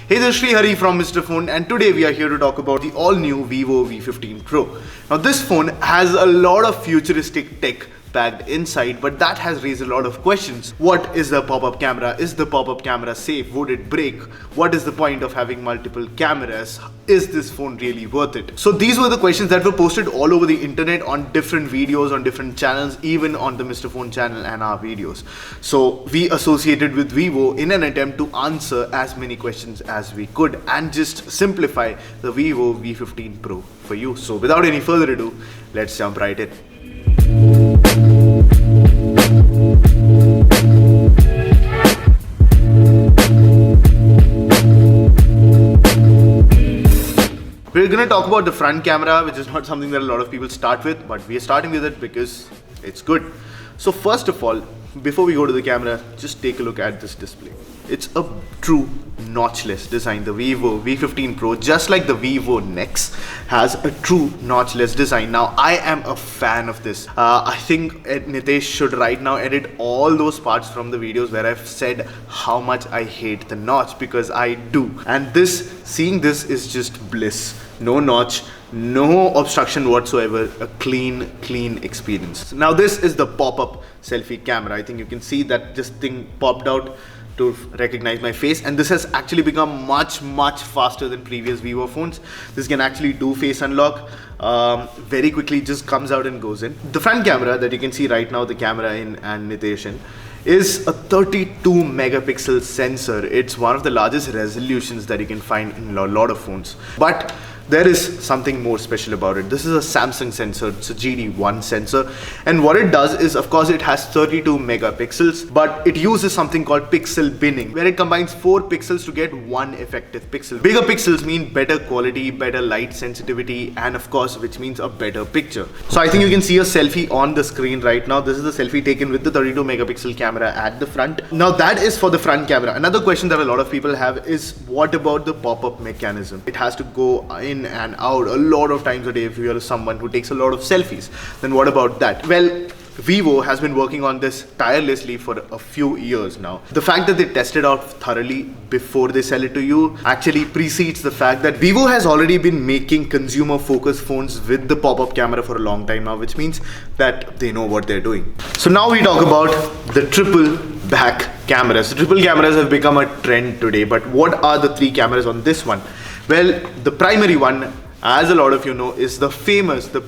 Hey, this is Sri Hari from Mr. Phone, and today we are here to talk about the all-new Vivo V15 Pro. Now, this phone has a lot of futuristic tech packed inside, but that has raised a lot of questions. What is the pop-up camera? Is the pop-up camera safe? Would it break? What is the point of having multiple cameras? Is this phone really worth it? So these were the questions that were posted all over the internet on different videos, on different channels, even on the Mr. Phone channel and our videos. So we associated with Vivo in an attempt to answer as many questions as we could and just simplify the Vivo V15 Pro for you. So without any further ado, let's jump right in. We're going to talk about the front camera, which is not something that a lot of people start with, but we are starting with it because it's good. So first of all, before we go to the camera, just take a look at this display. It's a true notchless design. The Vivo V15 Pro, just like the Vivo Nex, has a true notchless design. Now, I am a fan of this. I think Nitesh should right now edit all those parts from the videos where I've said how much I hate the notch, because I do. And seeing this is just bliss. No notch, no obstruction whatsoever, a clean experience. Now, this is the pop-up selfie camera. I think you can see that this thing popped out to recognize my face, and this has actually become much faster than previous Vivo phones. This can actually do face unlock very quickly, just comes out and goes in. The front camera that you can see right now, the camera in and Nitesh in, is a 32 megapixel sensor. It's one of the largest resolutions that you can find in a lot of phones, but there is something more special about it. This is a Samsung sensor. It's a GD1 sensor, and what it does is, of course, it has 32 megapixels, but it uses something called pixel binning, where it combines 4 pixels to get one effective pixel. Bigger pixels mean better quality, better light sensitivity, and of course, which means a better picture. So I think you can see a selfie on the screen right now. This is the selfie taken with the 32 megapixel camera at the front. Now, that is for the front camera. Another question that a lot of people have is, what about the pop-up mechanism? It has to go in and out a lot of times a day if you are someone who takes a lot of selfies. Then what about that? Well, Vivo has been working on this tirelessly for a few years now. The fact that they test it out thoroughly before they sell it to you actually precedes the fact that Vivo has already been making consumer focused phones with the pop-up camera for a long time now, which means that they know what they're doing. So now we talk about the triple back cameras. The triple cameras have become a trend today, but what are the 3 cameras on this one? Well, the primary one, as a lot of you know, is the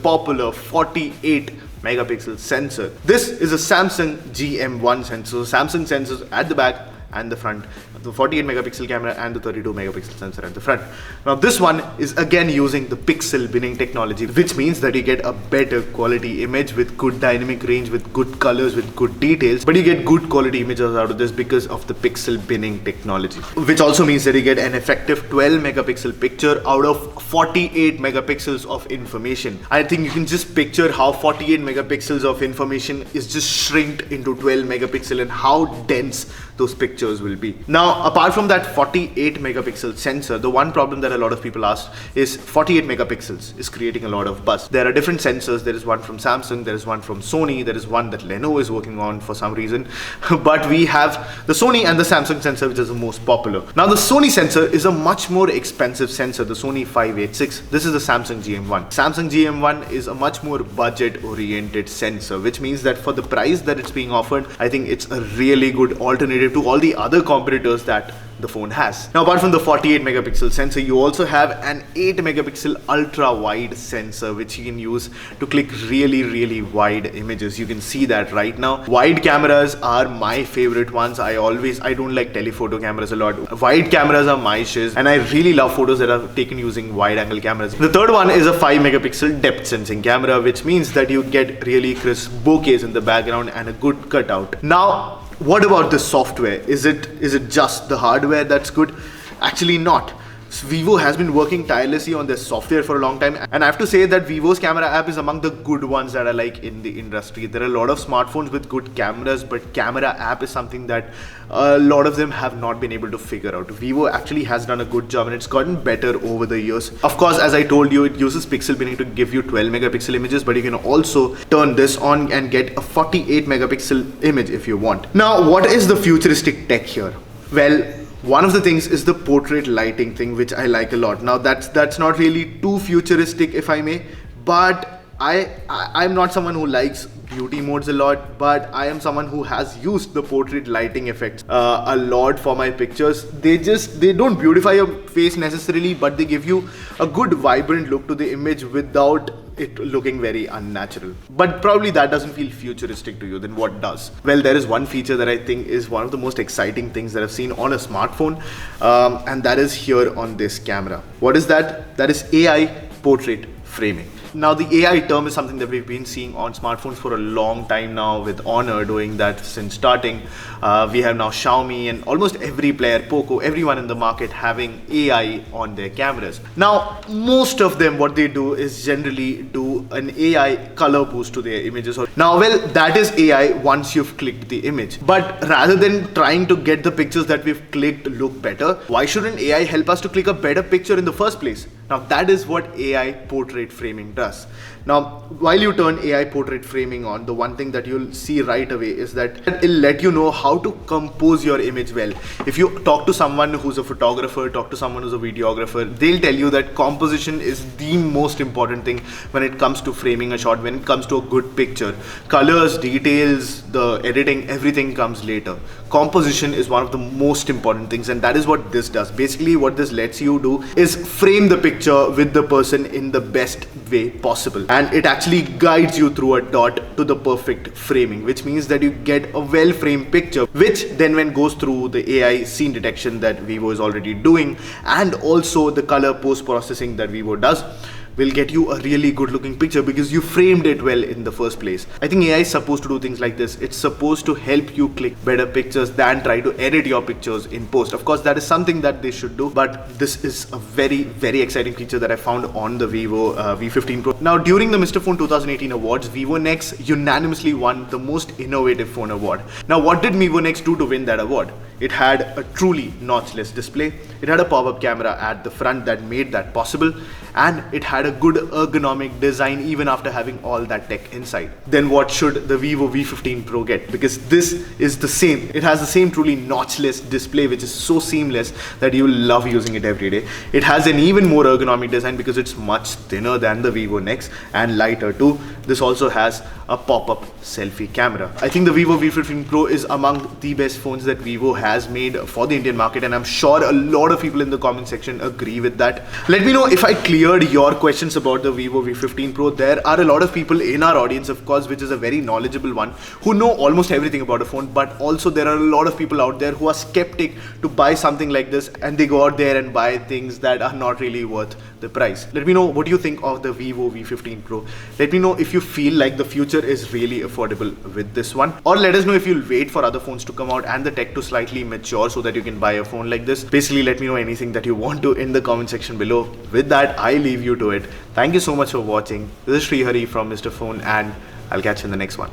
popular 48 megapixel sensor. This is a Samsung GM1 sensor. Samsung sensors at the back and the front, the 48 megapixel camera and the 32 megapixel sensor at the front. Now, this one is again using the pixel binning technology, which means that you get a better quality image with good dynamic range, with good colors, with good details, but you get good quality images out of this because of the pixel binning technology, which also means that you get an effective 12 megapixel picture out of 48 megapixels of information. I think you can just picture how 48 megapixels of information is just shrinked into 12 megapixel and how dense those pictures will be. Now, apart from that 48 megapixel sensor, the one problem that a lot of people asked is 48 megapixels is creating a lot of buzz. There are different sensors. There is one from Samsung, there is one from Sony, there is one that Lenovo is working on for some reason, but we have the Sony and the Samsung sensor, which is the most popular. Now, the Sony sensor is a much more expensive sensor, the Sony 586. This is the Samsung GM1. Samsung GM1 is a much more budget oriented sensor, which means that for the price that it's being offered, I think it's a really good alternative to all the other competitors that the phone has. Now, apart from the 48 megapixel sensor, you also have an 8 megapixel ultra wide sensor, which you can use to click really wide images. You can see that right now. Wide cameras are my favorite ones. I don't like telephoto cameras a lot. Wide cameras are my shiz, and I really love photos that are taken using wide angle cameras. The third one is a 5 megapixel depth sensing camera, which means that you get really crisp bokehs in the background and a good cutout. Now, what about the software? Is it just the hardware that's good? Actually not. Vivo has been working tirelessly on their software for a long time, and I have to say that Vivo's camera app is among the good ones that I like in the industry. There are a lot of smartphones with good cameras, but camera app is something that a lot of them have not been able to figure out. Vivo actually has done a good job, and it's gotten better over the years. Of course, as I told you, it uses pixel binning to give you 12 megapixel images, but you can also turn this on and get a 48 megapixel image if you want. Now, what is the futuristic tech here? Well, One of the things is the portrait lighting thing, which I like a lot. Now that's not really too futuristic, if I may, but I'm not someone who likes beauty modes a lot, but I am someone who has used the portrait lighting effects a lot for my pictures. They don't beautify your face necessarily, but they give you a good vibrant look to the image without it looking very unnatural. But probably that doesn't feel futuristic to you. Then what does? Well, there is one feature that I think is one of the most exciting things that I've seen on a smartphone, and that is here on this camera. What is that? That is AI portrait framing. Now, the AI term is something that we've been seeing on smartphones for a long time now, with Honor doing that since starting. We have now Xiaomi and almost every player, Poco, everyone in the market having AI on their cameras. Now, most of them, what they do is generally do an AI color boost to their images. Now, well, that is AI once you've clicked the image. But rather than trying to get the pictures that we've clicked look better, why shouldn't AI help us to click a better picture in the first place? Now, that is what AI portrait framing does. Now, while you turn AI portrait framing on, the one thing that you'll see right away is that it'll let you know how to compose your image well. If you talk to someone who's a photographer, talk to someone who's a videographer, they'll tell you that composition is the most important thing when it comes to framing a shot, when it comes to a good picture. Colors, details, the editing, everything comes later. Composition is one of the most important things, and that is what this does. Basically, what this lets you do is frame the picture with the person in the best way possible, and it actually guides you through a dot to the perfect framing, which means that you get a well framed picture, which then when goes through the AI scene detection that Vivo is already doing, and also the color post processing that Vivo does, will get you a really good looking picture because you framed it well in the first place. I think AI is supposed to do things like this. It's supposed to help you click better pictures than try to edit your pictures in post. Of course, that is something that they should do, but this is a very, very exciting feature that I found on the Vivo V15 Pro. Now, during the Mr. Phone 2018 awards, Vivo Nex unanimously won the most innovative phone award. Now, what did Vivo Nex do to win that award? It had a truly notchless display, it had a pop-up camera at the front that made that possible, and it had a good ergonomic design even after having all that tech inside. Then what should the Vivo V15 Pro get? Because this is the same. It has the same truly notchless display, which is so seamless that you will love using it every day. It has an even more ergonomic design because it's much thinner than the Vivo Nex and lighter too. This also has a pop-up selfie camera. I think the Vivo V15 Pro is among the best phones that Vivo has made for the Indian market, and I'm sure a lot of people in the comment section agree with that. Let me know if I cleared your questions about the Vivo V15 Pro. There are a lot of people in our audience, of course, which is a very knowledgeable one, who know almost everything about a phone, but also there are a lot of people out there who are skeptic to buy something like this, and they go out there and buy things that are not really worth the price. Let me know what you think of the Vivo V15 Pro. Let me know if you feel like the future is really affordable with this one, or let us know if you'll wait for other phones to come out and the tech to slightly mature so that you can buy a phone like this. Basically, let me know anything that you want to in the comment section below. With that, I leave you to it. Thank you so much for watching. This is Srihari from Mr. Phone, and I'll catch you in the next one.